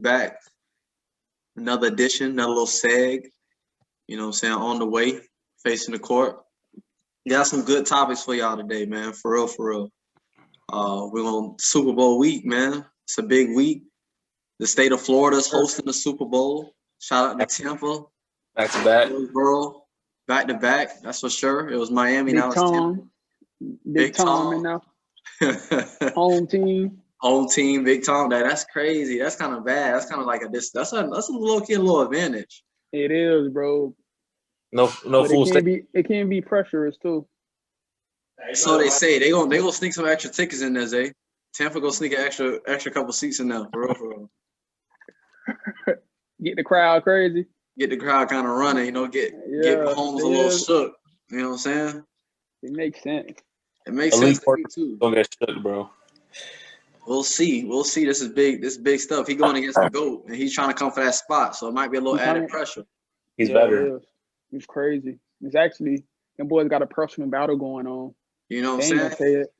back. Another edition, another little seg. You know what I'm saying? On the way, facing the court. Got some good topics for y'all today, man. For real, for real. We're on Super Bowl week, man. It's a big week. The state of Florida is hosting the Super Bowl. Shout out to Tampa. Back to back. Hillsboro. Back to back, that's for sure. It was Miami, now it's Tampa. Big Tom and now. Home team. Home team, Big Tom. That's crazy. That's kind of bad. That's kind of like that's a little advantage. It is, bro. No full state. It can be pressurous too. So they say they gonna sneak some extra tickets in there, Zay. Tampa gonna sneak an extra couple seats in there, for real. Get the crowd crazy. Get the crowd kind of running, get Mahomes a little shook. You know what I'm saying? It makes sense. It makes sense to me too. Don't get shook, bro. We'll see. This is big. This is big stuff. He going against the GOAT, and he's trying to come for that spot. So it might be a little added pressure. He's better. It's crazy. It's actually them boys got a personal battle going on. You know what I'm saying? Say it.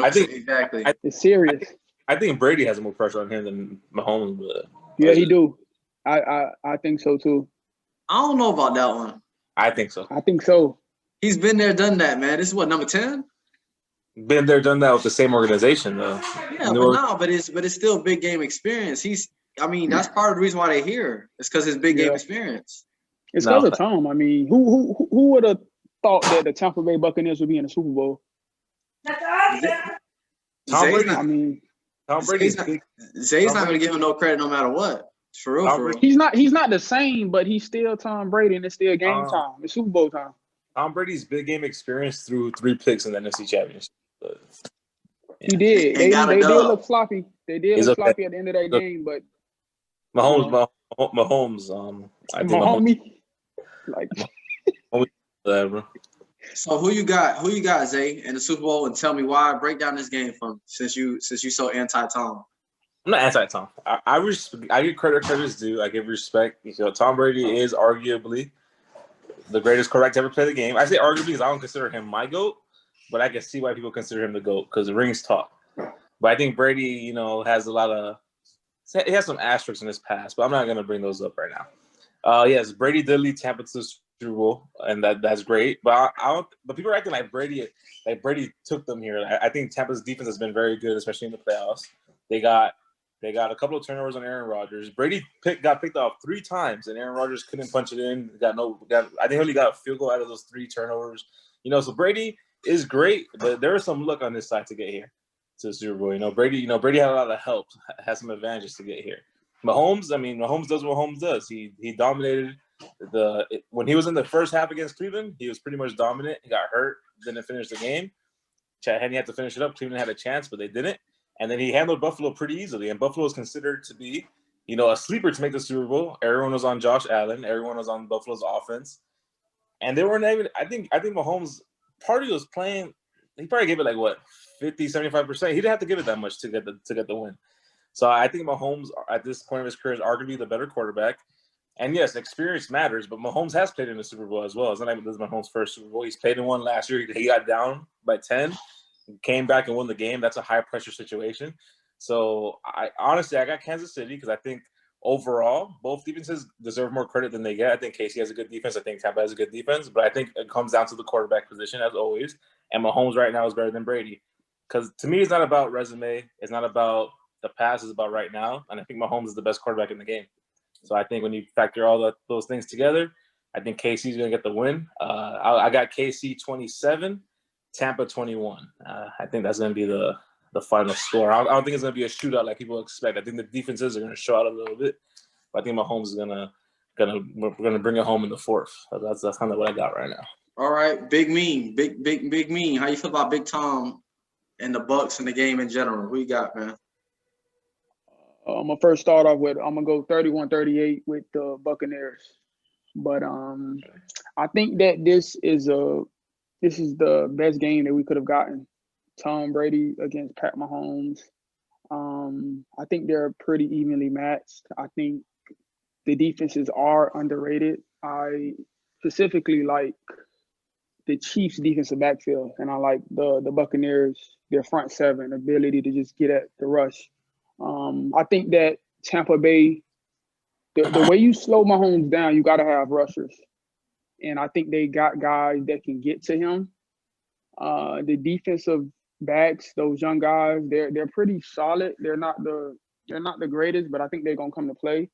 I think exactly. It's serious. I think Brady has more pressure on him than Mahomes. But yeah, he do. I think so too. I don't know about that one. I think so. I think so. He's been there, done that, man. This is what, number 10? Been there, done that with the same organization, though. Yeah, but it's still big game experience. That's part of the reason why they're here. It's because his big game experience. It's because of Tom. I mean, who would have thought that the Tampa Bay Buccaneers would be in the Super Bowl? Tom Brady. Tom Brady's Zay's not going to give him no credit no matter what. For real. He's not the same, but he's still Tom Brady, and it's still game time. It's Super Bowl time. Tom Brady's big game experience through 3 picks in the NFC Championship. Yeah. He did. They did look sloppy. They did look sloppy at the end of that game, but Mahomes. I think Mahomes. Whatever. So who you got, Zay, in the Super Bowl, and tell me why. Break down this game for me, since you so anti-Tom. I'm not anti-Tom. I give credit's due. I give respect. Tom Brady is arguably the greatest quarterback to ever play the game. I say arguably because I don't consider him my GOAT, but I can see why people consider him the GOAT because the rings talk. But I think Brady, has a lot of – he has some asterisks in his past, but I'm not going to bring those up right now. Yes, Brady did lead Tampa to the Super Bowl, and that's great. But but people are acting like Brady took them here. I think Tampa's defense has been very good, especially in the playoffs. They got a couple of turnovers on Aaron Rodgers. Brady got picked off 3 times, and Aaron Rodgers couldn't punch it in. I think he only got a field goal out of those 3 turnovers. So Brady is great, but there was some luck on this side to get here to the Super Bowl. Brady had a lot of help, had some advantages to get here. Mahomes does what Mahomes does. He dominated when he was in the first half against Cleveland. He was pretty much dominant. He got hurt, didn't finish the game. Chad Henne had to finish it up. Cleveland had a chance, but they didn't. And then he handled Buffalo pretty easily. And Buffalo was considered to be, a sleeper to make the Super Bowl. Everyone was on Josh Allen. Everyone was on Buffalo's offense. And they weren't even – I think Mahomes probably was playing – he probably gave it 50, 75%. He didn't have to give it that much to get the win. So I think Mahomes, at this point of his career, is arguably the better quarterback. And, yes, experience matters, but Mahomes has played in the Super Bowl as well. It's not like this is Mahomes' first Super Bowl. He's played in one last year. He got down by 10. Came back and won the game. That's a high-pressure situation. So, I got Kansas City because I think overall, both defenses deserve more credit than they get. I think KC has a good defense. I think Tampa has a good defense. But I think it comes down to the quarterback position, as always. And Mahomes right now is better than Brady. Because to me, it's not about resume. It's not about the past. It's about right now. And I think Mahomes is the best quarterback in the game. So, I think when you factor all those things together, I think KC is going to get the win. I got KC 27. Tampa 21. I think that's going to be the final score. I don't think it's going to be a shootout like people expect. I think the defenses are going to show out a little bit, but I think Mahomes is gonna bring it home in the 4th. That's kind of what I got right now. All right, big mean. How you feel about Big Tom and the Bucs and the game in general? Who you got, man? I'm gonna first start off with I'm gonna go 31-38 with the Buccaneers, but I think that this is the best game that we could have gotten. Tom Brady against Pat Mahomes. I think they're pretty evenly matched. I think the defenses are underrated. I specifically like the Chiefs' defensive backfield, and I like the Buccaneers, their front seven, ability to just get at the rush. I think that Tampa Bay, the way you slow Mahomes down, you got to have rushers. And I think they got guys that can get to him. The defensive backs, those young guys, they're pretty solid. They're not the greatest, but I think they're gonna come to play.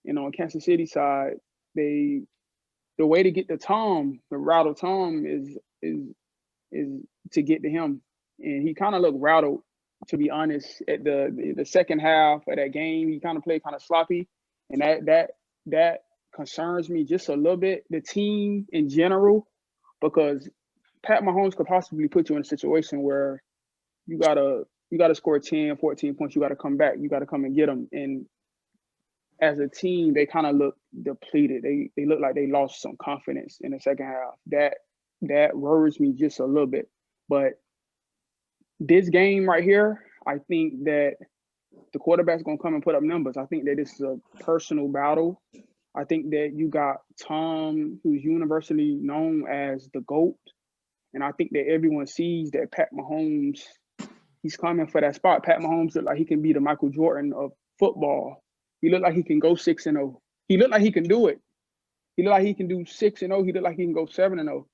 On Kansas City side, the way to get to Tom, the route of Tom is to get to him, and he kind of looked rattled, to be honest. At the second half of that game, he kind of played kind of sloppy, and that concerns me just a little bit. The team in general, because Pat Mahomes could possibly put you in a situation where you gotta score 10, 14 points. You gotta come back. You gotta come and get them. And as a team, they kind of look depleted. They look like they lost some confidence in the second half. That worries me just a little bit. But this game right here, I think that the quarterback's gonna come and put up numbers. I think that this is a personal battle. I think that you got Tom, who's universally known as the GOAT. And I think that everyone sees that Pat Mahomes, he's coming for that spot. Pat Mahomes look like he can be the Michael Jordan of football. He looked like he can go 6-0. He looked like he can do it. He looked like he can do 6-0. He looked like he can go 7-0.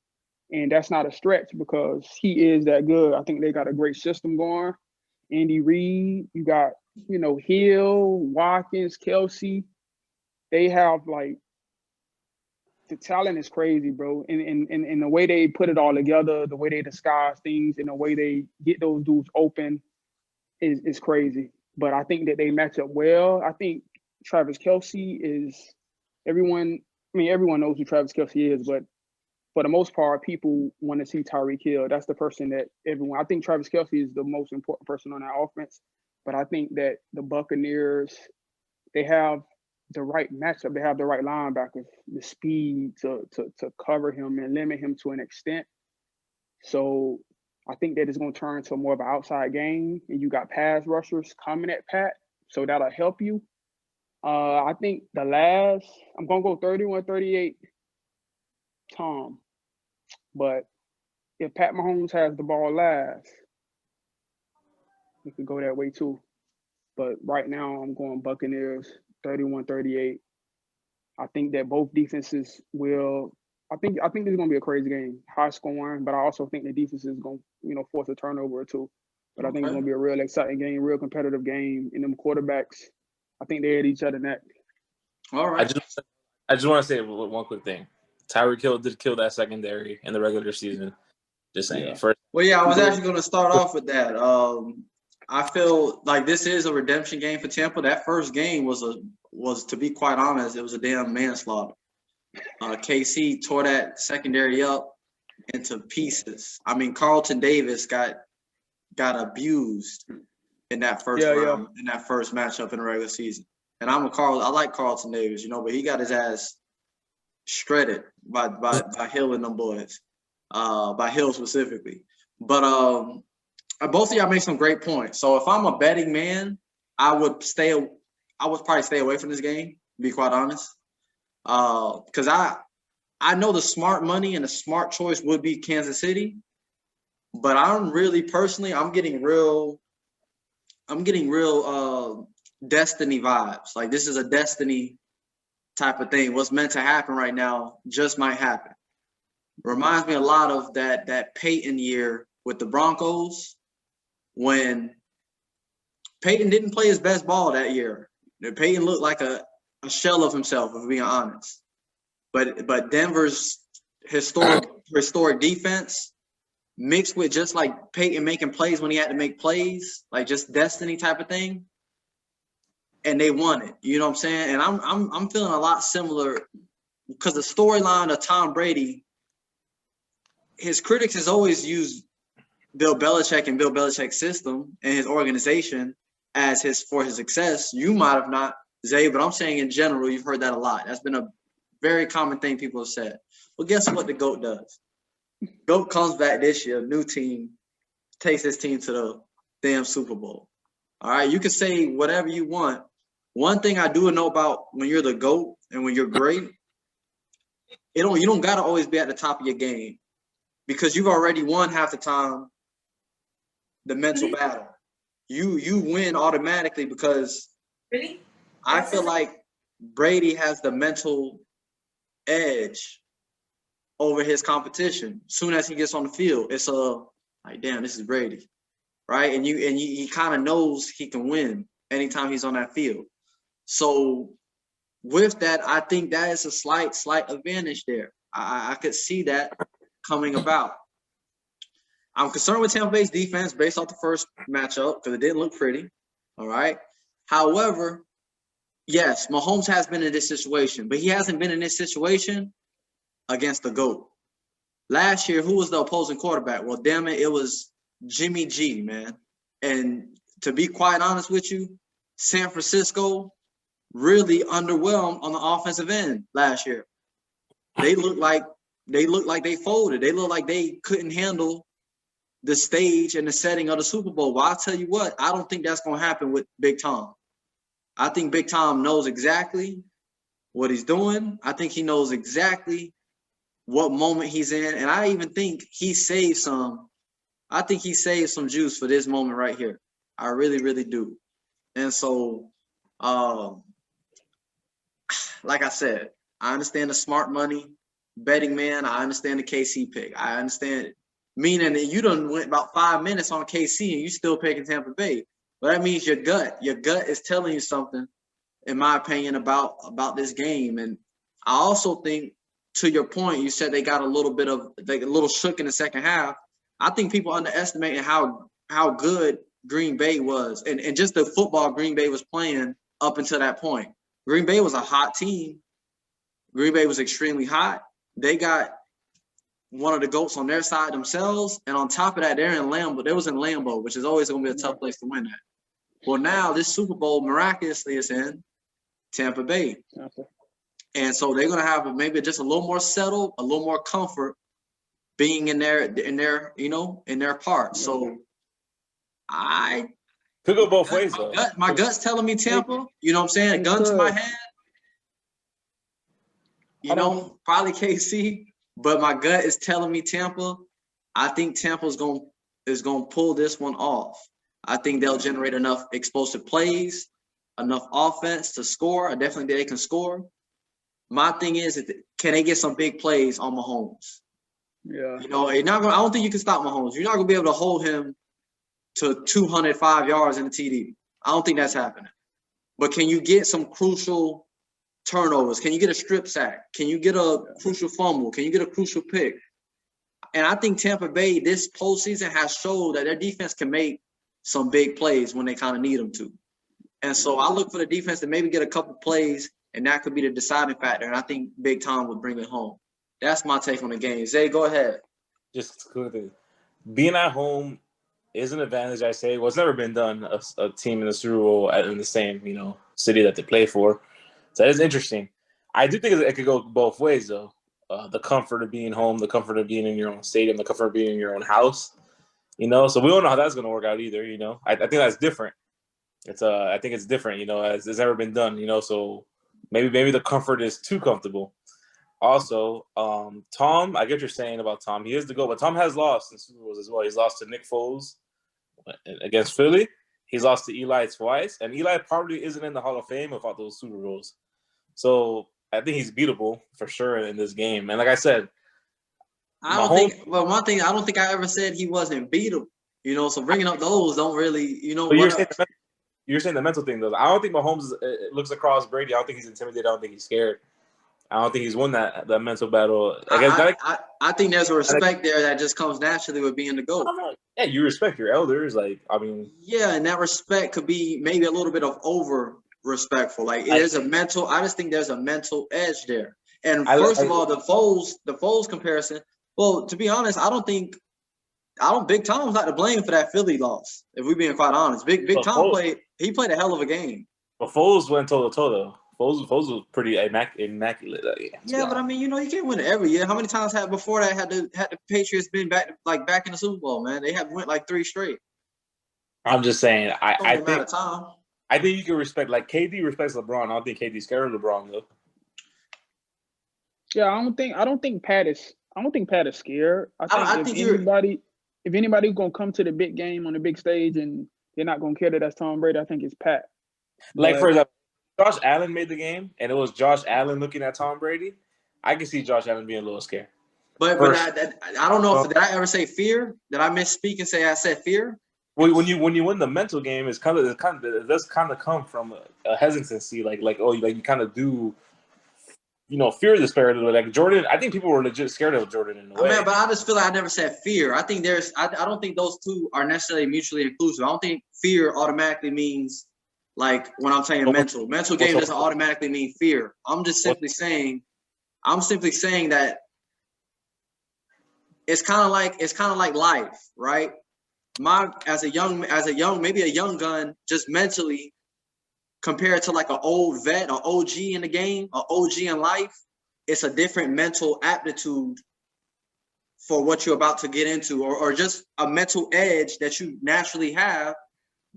And that's not a stretch because he is that good. I think they got a great system going. Andy Reid, you got, Hill, Watkins, Kelsey. They have the talent is crazy, bro. And the way they put it all together, the way they disguise things, and the way they get those dudes open is crazy. But I think that they match up well. I think Travis Kelce is everyone knows who Travis Kelce is, but for the most part, people want to see Tyreek Hill. That's the person that I think Travis Kelce is the most important person on that offense. But I think that the Buccaneers, they have the right matchup. They have the right linebackers, the speed to cover him and limit him to an extent. So I think that it's going to turn into more of an outside game, and you got pass rushers coming at Pat, so that'll help you. I think I'm going to go 31-38 Tom. But if Pat Mahomes has the ball last, it could go that way too. But right now, I'm going Buccaneers 31-38. I think that both defenses will. I think this is going to be a crazy game, high scoring. But I also think the defense is going to, force a turnover or two. But I think it's going to be a real exciting game, real competitive game. And them quarterbacks, I think they had each other neck. All right. I just want to say one quick thing. Tyreek Hill did kill that secondary in the regular season. Just saying. Yeah. First, Well, yeah, I was actually going to start off with that. I feel like this is a redemption game for Tampa. That first game was, to be quite honest, it was a damn manslaughter. KC tore that secondary up into pieces. I mean, Carlton Davis got abused in that first round, in that first matchup in the regular season. And I like Carlton Davis, but he got his ass shredded by Hill and them boys, by Hill specifically. But both of y'all make some great points. So if I'm a betting man, I would probably stay away from this game, to be quite honest. Because I know the smart money and the smart choice would be Kansas City, but I'm getting real destiny vibes. Like this is a destiny type of thing. What's meant to happen right now just might happen. Reminds me a lot of that Peyton year with the Broncos when Peyton didn't play his best ball that year. Peyton looked like a shell of himself, if we're being honest. But Denver's historic defense mixed with just like Peyton making plays when he had to make plays, like just destiny type of thing. And they won it. You know what I'm saying? And I'm feeling a lot similar because the storyline of Tom Brady, his critics has always used Bill Belichick and Bill Belichick's system and his organization for his success. You might have not, Zay, but I'm saying in general, you've heard that a lot. That's been a very common thing people have said. Well, guess what the GOAT does? GOAT comes back this year, new team, takes his team to the damn Super Bowl. All right, you can say whatever you want. One thing I do know about when you're the GOAT and when you're great, you don't got to always be at the top of your game because you've already won half the time the mental battle. You win automatically because I feel like Brady has the mental edge over his competition. Soon as he gets on the field, it's like, damn, this is Brady, right? And he kind of knows he can win anytime he's on that field. So with that, I think that is a slight advantage there. I could see that coming about. I'm concerned with Tampa Bay's defense based off the first matchup because it didn't look pretty. All right. However, yes, Mahomes has been in this situation, but he hasn't been in this situation against the GOAT. Last year, who was the opposing quarterback? Well, damn it, it was Jimmy G, man. And to be quite honest with you, San Francisco really underwhelmed on the offensive end last year. They looked like they folded. They looked like they couldn't handle the stage and the setting of the Super Bowl. Well, I'll tell you what, I don't think that's going to happen with Big Tom. I think Big Tom knows exactly what he's doing. I think he knows exactly what moment he's in. And I even think he saved some juice for this moment right here. I really, really do. And so, like I said, I understand the smart money betting man. I understand the KC pick. I understand it. Meaning that you done went about 5 minutes on KC and you still picking Tampa Bay. But that means your gut is telling you something, in my opinion, about this game. And I also think, to your point, you said they got a little shook in the second half. I think people underestimating how good Green Bay was and just the football Green Bay was playing up until that point. Green Bay was a hot team. Green Bay was extremely hot. They got one of the GOATs on their side themselves. And on top of that, they're in Lambeau. They was in Lambeau, which is always going to be a tough place to win at. Well, now this Super Bowl miraculously is in Tampa Bay. Okay. And so they're going to have maybe just a little more settled, a little more comfort being in their part. So I could go both ways, though. My gut's telling me Tampa. You know what I'm saying? Gun to my head. Probably KC. But my gut is telling me Tampa. I think Tampa's going to pull this one off. I think they'll generate enough explosive plays, enough offense to score. I definitely think they can score. My thing is, can they get some big plays on Mahomes? Yeah. I don't think you can stop Mahomes. You're not going to be able to hold him to 205 yards in the TD. I don't think that's happening. But can you get some crucial turnovers? Can you get a strip sack? Can you get a crucial fumble? Can you get a crucial pick? And I think Tampa Bay this postseason has showed that their defense can make some big plays when they kind of need them to. And so I look for the defense to maybe get a couple plays, and that could be the deciding factor. And I think Big Tom would bring it home. That's my take on the game. Zay, go ahead. Just quickly, being at home is an advantage, I say. Well, it's never been done, a team in the Super Bowl in the same, city that they play for. So that is interesting. I do think it could go both ways, though. The comfort of being home, the comfort of being in your own stadium, the comfort of being in your own house. So we don't know how that's going to work out either. I think that's different. I think it's different. As it's never been done. So maybe the comfort is too comfortable. Also, Tom, I get what you're saying about Tom. He is the GOAT, but Tom has lost in Super Bowls as well. He's lost to Nick Foles against Philly. He's lost to Eli twice, and Eli probably isn't in the Hall of Fame without those Super Bowls. So I think he's beatable for sure in this game. And like I said, I don't think I ever said he wasn't beatable. So bringing up those don't really, But you're saying the mental thing, though. I don't think Mahomes looks across Brady. I don't think he's intimidated. I don't think he's scared. I don't think he's won that mental battle. I think there's a respect there that just comes naturally with being the GOAT. Yeah, you respect your elders. Yeah, and that respect could be maybe a little bit of over respectful. I just think there's a mental edge there. And first of all, the Foles comparison. Well, to be honest, Big Tom's not to blame for that Philly loss. If we're being quite honest, Big Tom played a hell of a game. But Foles went toe to toe though. Foles was pretty immaculate. Yeah, but you can't win it every year. How many times before that had the Patriots been back in the Super Bowl, man? They have went 3 straight. I'm just saying. I think you can respect KD respects LeBron. I don't think KD's scared of LeBron though. Yeah, I don't think Pat is scared. If anybody's gonna come to the big game on the big stage and they're not gonna care that that's Tom Brady, I think it's Pat. For example, Josh Allen made the game, and it was Josh Allen looking at Tom Brady, I can see Josh Allen being a little scared. But I don't know if did I ever say fear? Did I misspeak and say I said fear? When you win the mental game, it does kind of come from a hesitancy, like you kind of do, fear the spirit of it. Like Jordan, I think people were legit scared of Jordan in a way. Man, but I just feel like I never said fear. I think I don't think those two are necessarily mutually inclusive. I don't think fear automatically means like when I'm saying mental game doesn't automatically mean fear. I'm simply saying that it's kind of like life, right? As a young, maybe a young gun, just mentally compared to like an old vet or OG in the game, or OG in life, it's a different mental aptitude for what you're about to get into, or just a mental edge that you naturally have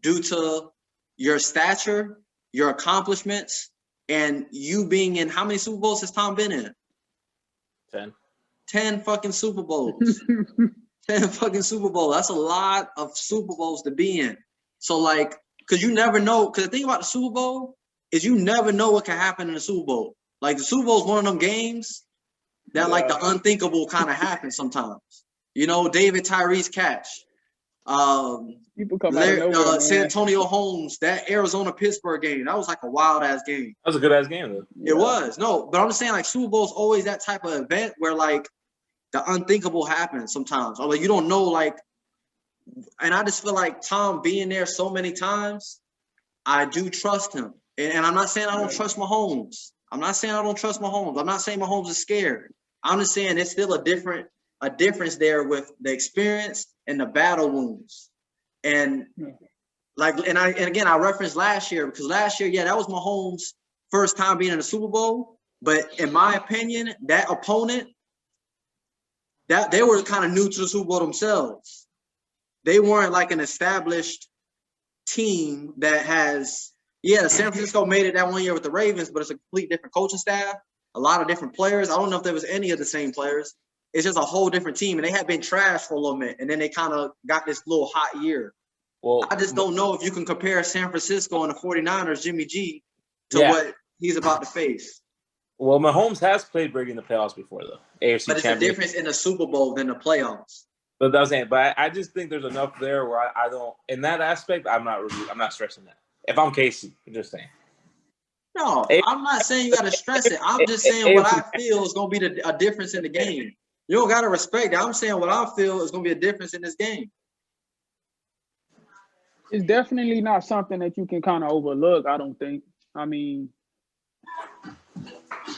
due to your stature, your accomplishments, and you being in how many Super Bowls has Tom been in? 10 fucking Super Bowls. 10 fucking Super Bowls. That's a lot of Super Bowls to be in. So like, because you never know, because the thing about the Super Bowl is you never know what can happen in the Super Bowl. Like the Super Bowl is one of them games that like the unthinkable kind of happens sometimes. David Tyree's catch. People come out of nowhere, San Antonio Holmes, that Arizona-Pittsburgh game. That was like a wild-ass game. That was a good-ass game, though. It was. No, but I'm just saying like Super Bowl is always that type of event where like the unthinkable happens sometimes. Or like you don't know, like, and I just feel like Tom being there so many times, I do trust him. And I'm not saying I don't trust Mahomes. I'm not saying I don't trust Mahomes. I'm not saying Mahomes is scared. I'm just saying there's still a difference there with the experience and the battle wounds. And and again, I referenced last year because last year, that was Mahomes' first time being in the Super Bowl. But in my opinion, that opponent, that they were kind of new to the Super Bowl themselves. They weren't like an established team that has, San Francisco made it that one year with the Ravens, but it's a complete different coaching staff, a lot of different players. I don't know if there was any of the same players. It's just a whole different team, and they had been trashed for a little bit, and then they kind of got this little hot year. Well, I just don't know if you can compare San Francisco and the 49ers, Jimmy G, to what he's about to face. Well, Mahomes has played Brady in the playoffs before, though. AFC but it's a difference in the Super Bowl than the playoffs. But that's saying, but I just think there's enough there where I don't. In that aspect, I'm not stressing that. If I'm Casey, I'm just saying. No, I'm not saying you got to stress it. I'm just saying what I feel is going to be a difference in the game. You don't got to respect it. I'm saying what I feel is going to be a difference in this game. It's definitely not something that you can kind of overlook, I don't think. I mean,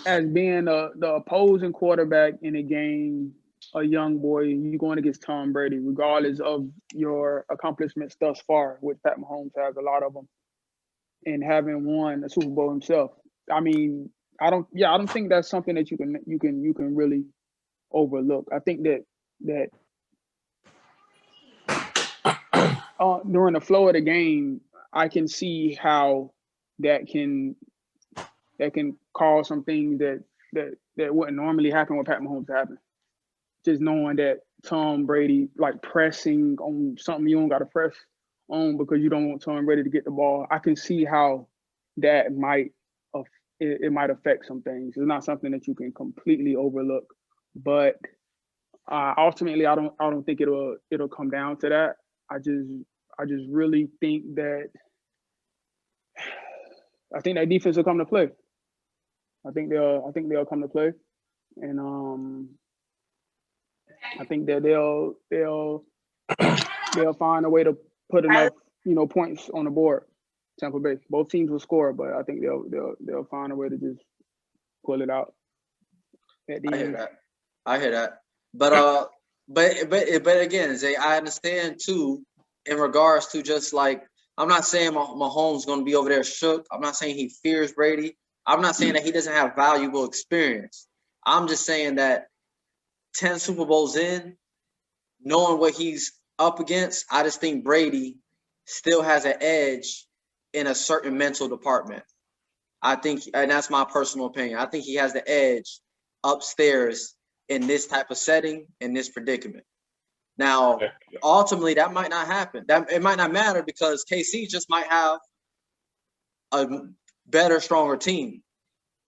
as being the opposing quarterback in a game, a young boy, you're going against Tom Brady, regardless of your accomplishments thus far, which Pat Mahomes has a lot of them, and having won a Super Bowl himself. I mean, I don't think that's something that you can really overlook. I think that during the flow of the game, I can see how that can cause some things that wouldn't normally happen with Pat Mahomes happen. Just knowing that Tom Brady like pressing on something you don't got to press on because you don't want Tom Brady to get the ball. I can see how that might affect some things. It's not something that you can completely overlook, but ultimately, I don't think it'll come down to that. I just really think that defense will come to play. I think they'll come to play, and I think that they'll find a way to put enough points on the board. Tampa Bay, both teams will score, but I think they'll find a way to just pull it out at the end. I hear that. But again, Zay, I understand too in regards to just like I'm not saying Mahomes going to be over there shook. I'm not saying he fears Brady. I'm not saying that he doesn't have valuable experience. I'm just saying that 10 Super Bowls in, knowing what he's up against, I just think Brady still has an edge in a certain mental department. I think, and that's my personal opinion, I think he has the edge upstairs in this type of setting, in this predicament. Now, ultimately, that might not happen. It might not matter because KC just might have a better, stronger team,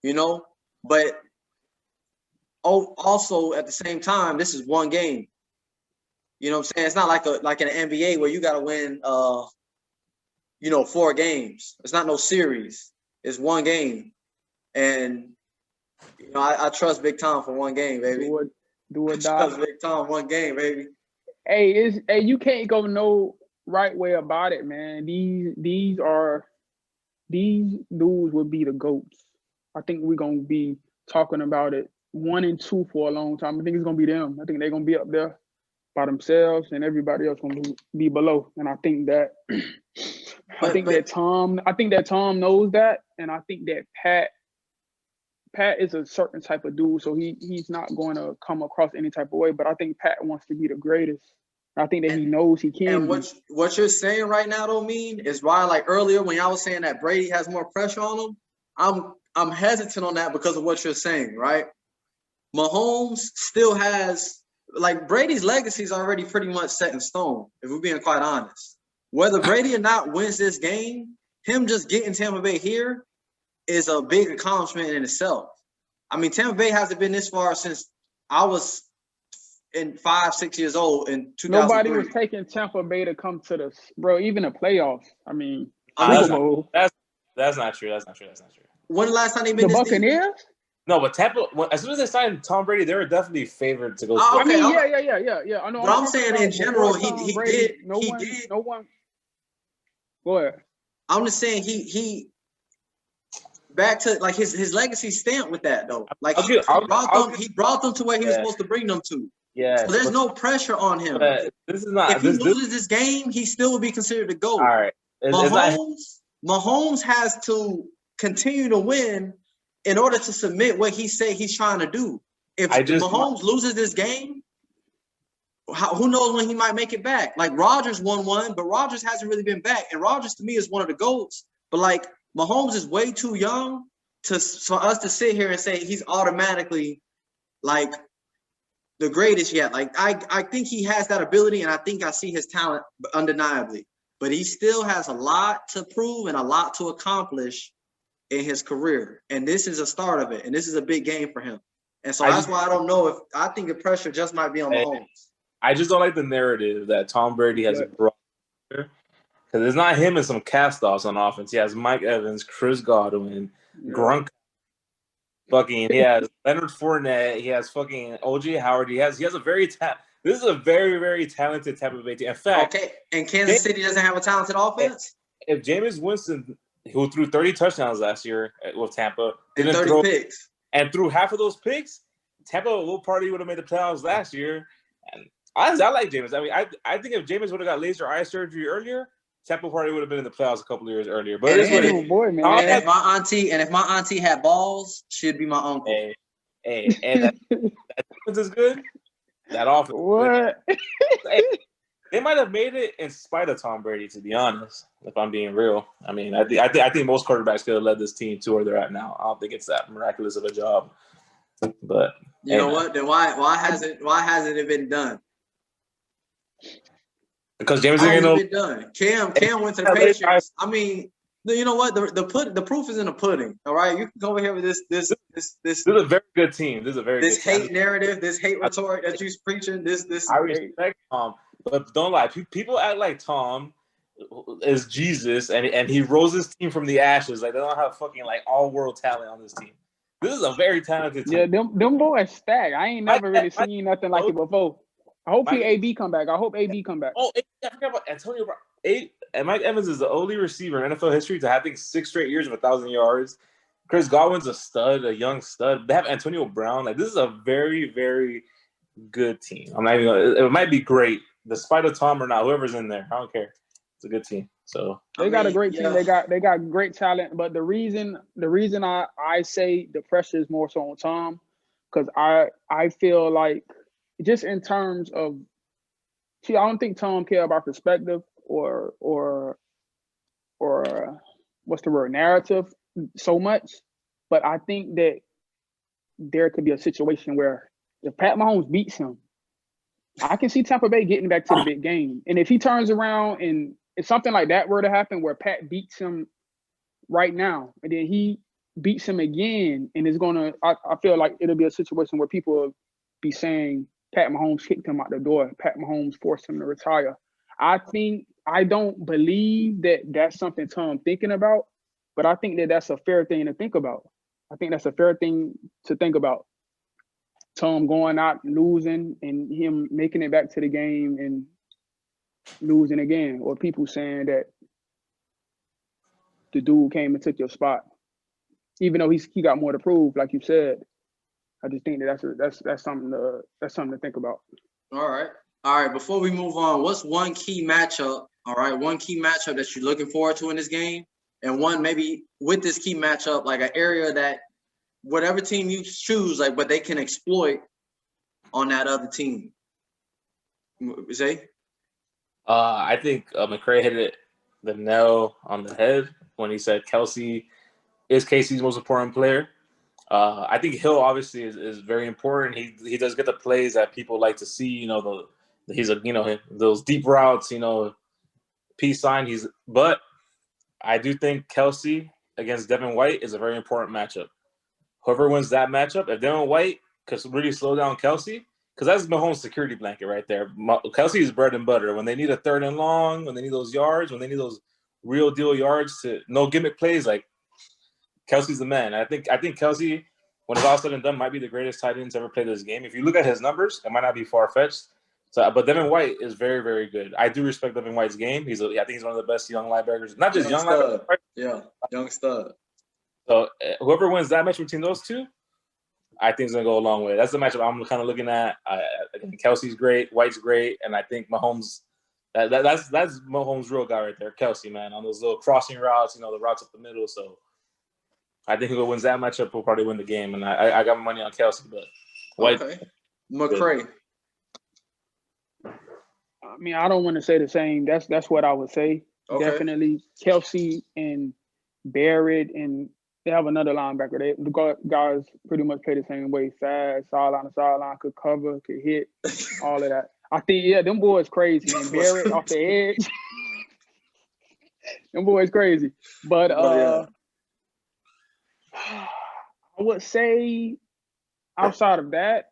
you know. But also at the same time, this is one game. You know what I'm saying? It's not like an NBA where you got to win, 4 games. It's not no series. It's one game, and I trust Big Tom for one game, baby. Do or I die. trust Big Tom one game, baby. Hey, you can't go no right way about it, man. These dudes would be the GOATs. I think we're gonna be talking about it 1 and 2 for a long time. I think it's gonna be them. I think they're gonna be up there by themselves, and everybody else gonna be below. And I think that that Tom knows that, and I think that Pat is a certain type of dude, so he's not going to come across any type of way. But I think Pat wants to be the greatest. I think that he knows he can. And what you're saying right now don't mean is why, like earlier when y'all was saying that Brady has more pressure on him, I'm hesitant on that because of what you're saying, right? Mahomes still has, like, Brady's legacy is already pretty much set in stone, if we're being quite honest. Whether Brady or not wins this game, him just getting Tampa Bay here is a big accomplishment in itself. I mean, Tampa Bay hasn't been this far since I was in 5-6 years old in 2003. Nobody was taking Tampa Bay to come to even the playoffs. I mean, that's not true. That's not true. When the last time they been the this Buccaneers? deep? No, but Tampa, as soon as they signed Tom Brady, they were definitely favored to go. I mean, yeah. I know. But I'm saying in general, he did. No one. Go ahead. I'm just saying he back to like his legacy stamped with that though. Like he brought them to where he was supposed to bring them to. Yeah. So there's no pressure on him. This is not. If he loses this game, he still will be considered the GOAT. All right. Mahomes has to continue to win in order to submit what he said he's trying to do. If Mahomes loses this game, who knows when he might make it back? Like Rodgers won one, but Rodgers hasn't really been back. And Rodgers to me is one of the GOATs. But like Mahomes is way too young for us to sit here and say he's automatically like the greatest yet. Like I think he has that ability, and I think I see his talent undeniably. But he still has a lot to prove and a lot to accomplish in his career. And this is a start of it. And this is a big game for him. And so that's why I don't know if I think the pressure just might be on Mahomes. I just don't like the narrative that Tom Brady has brought here. Because it's not him and some cast-offs on offense. He has Mike Evans, Chris Godwin, Gronk. He has Leonard Fournette. He has fucking O.J. Howard. He has a very this is a very, very talented Tampa Bay team. In fact, and Kansas City doesn't have a talented offense. If Jameis Winston, who threw 30 touchdowns last year with Tampa, and 30 picks, and threw half of those picks, Tampa would have made the playoffs last year. And honestly, I like Jameis. I mean, I think if Jameis would have got laser eye surgery earlier, Tampa probably would have been in the playoffs a couple of years earlier. But if my auntie had balls, she'd be my uncle. And that defense is good. That offense. What? They might have made it in spite of Tom Brady, to be honest. If I'm being real, I mean, I think most quarterbacks could have led this team to where they're at now. I don't think it's that miraculous of a job. But you know what? Then why hasn't it been done? Because James been done. Cam went to the Patriots. I mean, you know what? The proof is in the pudding. All right, you can go over here with this. This is a very good team. This is a very good hate team. Narrative, this hate rhetoric that you're preaching. This. I respect Tom, but don't lie. People act like Tom is Jesus, and he rose his team from the ashes. Like they don't have fucking like all world talent on this team. This is a very talented team. Yeah, them boys stacked. I ain't never really seen nothing like it before. I hope AB come back. Oh, I forgot about Antonio Brown. And Mike Evans is the only receiver in NFL history to have 6 straight years of 1,000 yards. Chris Godwin's a stud, a young stud. They have Antonio Brown. Like this is a very, very good team. I'm not even gonna, it might be great, despite of Tom or not, whoever's in there. I don't care. It's a good team. So they got a great team. They got great talent. But the reason I say the pressure is more so on Tom, because I feel like just in terms of, I don't think Tom care about perspective or what's the word, narrative so much. But I think that there could be a situation where if Pat Mahomes beats him, I can see Tampa Bay getting back to the big game. And if he turns around and if something like that were to happen where Pat beats him right now, and then he beats him again, and it's gonna. I feel like it'll be a situation where people will be saying Pat Mahomes kicked him out the door. Pat Mahomes forced him to retire. I don't believe that that's something Tom thinking about, but I think that that's a fair thing to think about. I think that's a fair thing to think about. Tom going out losing and him making it back to the game and losing again, or people saying that the dude came and took your spot, even though he got more to prove, like you said. I just think that that's something to think about. All right. Before we move on, what's one key matchup? All right, one key matchup that you're looking forward to in this game, and one maybe with this key matchup, like an area that whatever team you choose, like, but they can exploit on that other team. Zay? I think McCray hit the nail on the head when he said Kelsey is KC's most important player. I think Hill obviously is very important. He does get the plays that people like to see. You know, those deep routes. You know, peace sign. But I do think Kelsey against Devin White is a very important matchup. Whoever wins that matchup, if Devin White could really slow down Kelsey, because that's Mahomes' security blanket right there. Kelsey is bread and butter. When they need a 3rd and long, when they need those yards, when they need those real deal yards to no gimmick plays, like Kelsey's the man. I think Kelsey, when it's all said and done, might be the greatest tight end to ever play this game. If you look at his numbers, it might not be far fetched. So, but Devin White is very, very good. I do respect Devin White's game. I think he's one of the best young linebackers. Not just young linebackers. Yeah, young stud. So whoever wins that match between those two, I think is going to go a long way. That's the matchup I'm kind of looking at. Kelsey's great, White's great, and I think Mahomes. That's Mahomes' real guy right there, Kelsey, man, on those little crossing routes, the routes up the middle. So I think whoever wins that matchup will probably win the game, and I got my money on Kelsey, but White. Okay. McCray. I mean, I don't want to say the same. That's what I would say. Okay. Definitely Kelsey and Barrett, and they have another linebacker. The guys pretty much play the same way. Fast, sideline to sideline, could cover, could hit, all of that. I think, them boys crazy. And Barrett off the edge. Them boys crazy. But I would say outside of that,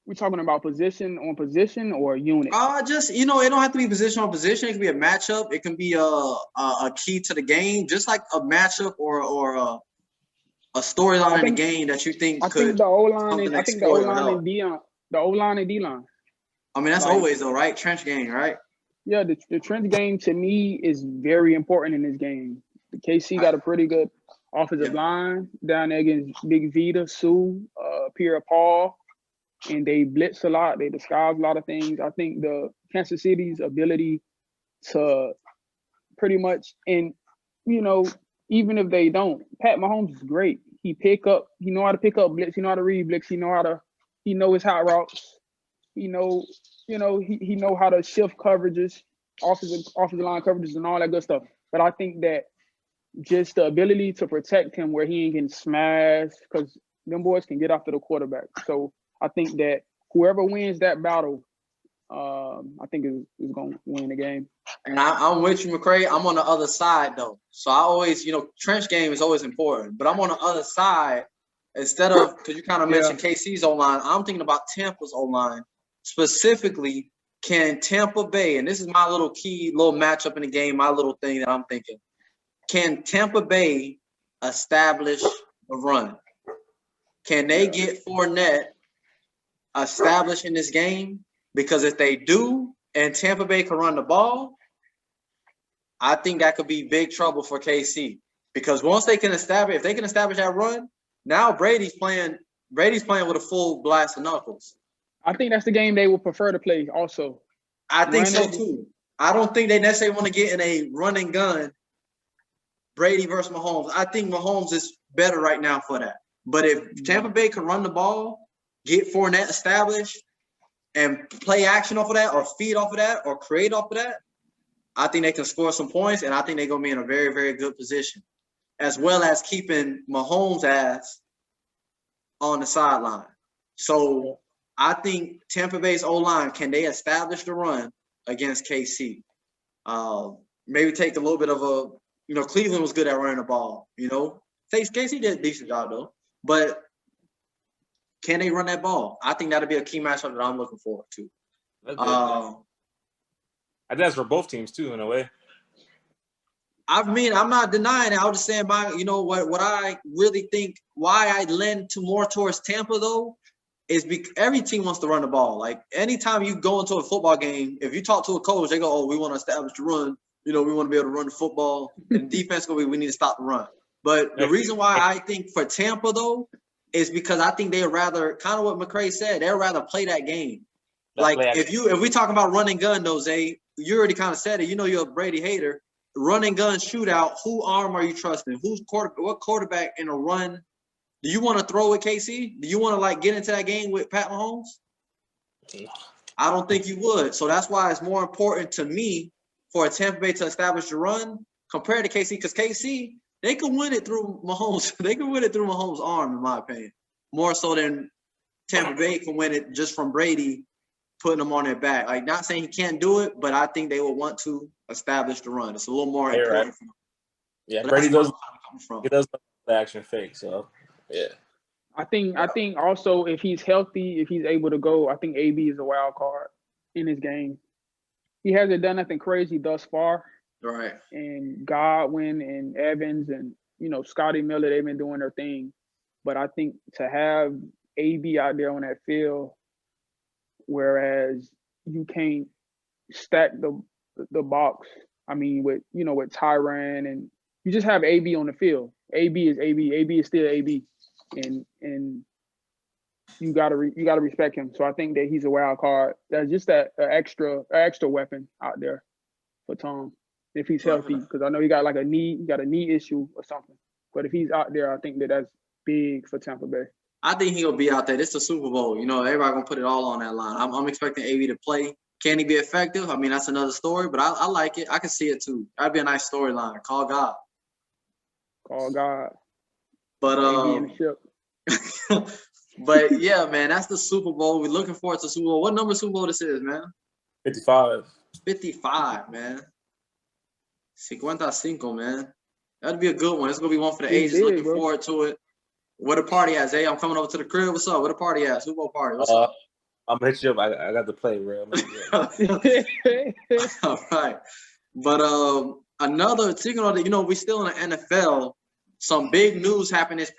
we're talking about position on position or unit? Just, it don't have to be position on position. It can be a matchup. It can be a key to the game, just like a matchup or a storyline in the game that you think could. I think the O-line and D-line. The O-line and D-line. I mean, that's always though, right? Trench game, right? Yeah, the trench game to me is very important in this game. The KC got a pretty good offensive line down there against Big Vita, Sue, Pierre Paul. And they blitz a lot. They disguise a lot of things. I think the Kansas City's ability to pretty much, and even if they don't, Pat Mahomes is great. He know how to pick up blitz. He know how to read blitz. He know his hot routes. He know how to shift coverages, offensive line coverages, and all that good stuff. But I think that just the ability to protect him where he ain't getting smashed, because them boys can get after the quarterback. So I think that whoever wins that battle, I think is going to win the game. And I'm with you, McCray. I'm on the other side, though. So I always, trench game is always important. But I'm on the other side instead of, because you kind of mentioned KC's O-line, I'm thinking about Tampa's O-line. Specifically, can Tampa Bay, and this is my little key little matchup in the game, my little thing that I'm thinking, can Tampa Bay establish a run? Can they get Fournette established in this game? Because if they do and Tampa Bay can run the ball, I think that could be big trouble for KC. Because once if they can establish that run, now Brady's playing with a full blast of knuckles. I think that's the game they would prefer to play also. I think so too. I don't think they necessarily want to get in a run and gun Brady versus Mahomes. I think Mahomes is better right now for that. But if Tampa Bay can run the ball, get Fournette established, and play action off of that, or feed off of that, or create off of that, I think they can score some points, and I think they're going to be in a very, very good position, as well as keeping Mahomes' ass on the sideline. So I think Tampa Bay's O-line, can they establish the run against KC? Maybe take a little bit of Cleveland was good at running the ball. KC did a decent job though, but can they run that ball? I think that'll be a key matchup that I'm looking forward to. I think that's for both teams too, in a way. I mean, I'm not denying it. I was just saying what I really think why I lend more towards Tampa though is because every team wants to run the ball. Like anytime you go into a football game, if you talk to a coach, they go, "Oh, we want to establish the run. We want to be able to run the football." And the defense we need to stop the run. But the reason why I think for Tampa though is because I think they'd rather kind of what McCray said. They'd rather play that game. Like if we talk about run and gun though, Zay, you already kind of said it. You're a Brady hater. Run and gun shootout. Who arm are you trusting? What quarterback in a run? Do you want to throw with KC? Do you want to get into that game with Pat Mahomes? I don't think you would. So that's why it's more important to me for Tampa Bay to establish the run compared to KC, because KC, they can win it through Mahomes. They can win it through Mahomes' arm, in my opinion, more so than Tampa Bay can win it just from Brady putting them on their back. Like, not saying he can't do it, but I think they will want to establish the run. It's a little more important. Right. Yeah, Brady does. He does the action fake. So yeah. I think also if he's healthy, if he's able to go, I think AB is a wild card in his game. He hasn't done nothing crazy thus far. Right. And Godwin and Evans and Scotty Miller, they've been doing their thing. But I think to have AB out there on that field, whereas you can't stack the box. I mean, with Tyrann, and you just have AB on the field. AB is AB. AB is still AB, and you gotta respect him. So I think that he's a wild card. That's just that extra weapon out there for Tom if he's healthy, because I know he got a knee issue or something. But if he's out there, I think that's big for Tampa Bay. I think he'll be out there. It's the Super Bowl. Everybody gonna put it all on that line. I'm expecting AB to play. Can he be effective? I mean, that's another story, but I like it. I can see it too. That'd be a nice storyline. Call God. Call God. But but yeah, man, that's the Super Bowl. We're looking forward to Super Bowl. What number Super Bowl this is, man? 55. 55, man. 55, man. That'd be a good one. It's gonna be one for the ages. Looking forward to it. Where the party at, Zay? I'm coming over to the crib. What's up? Where the party at? Super Bowl party. What's up? I'm gonna hit you up. I got to play, bro. All right. But another, we still in the NFL. Some big news happened this past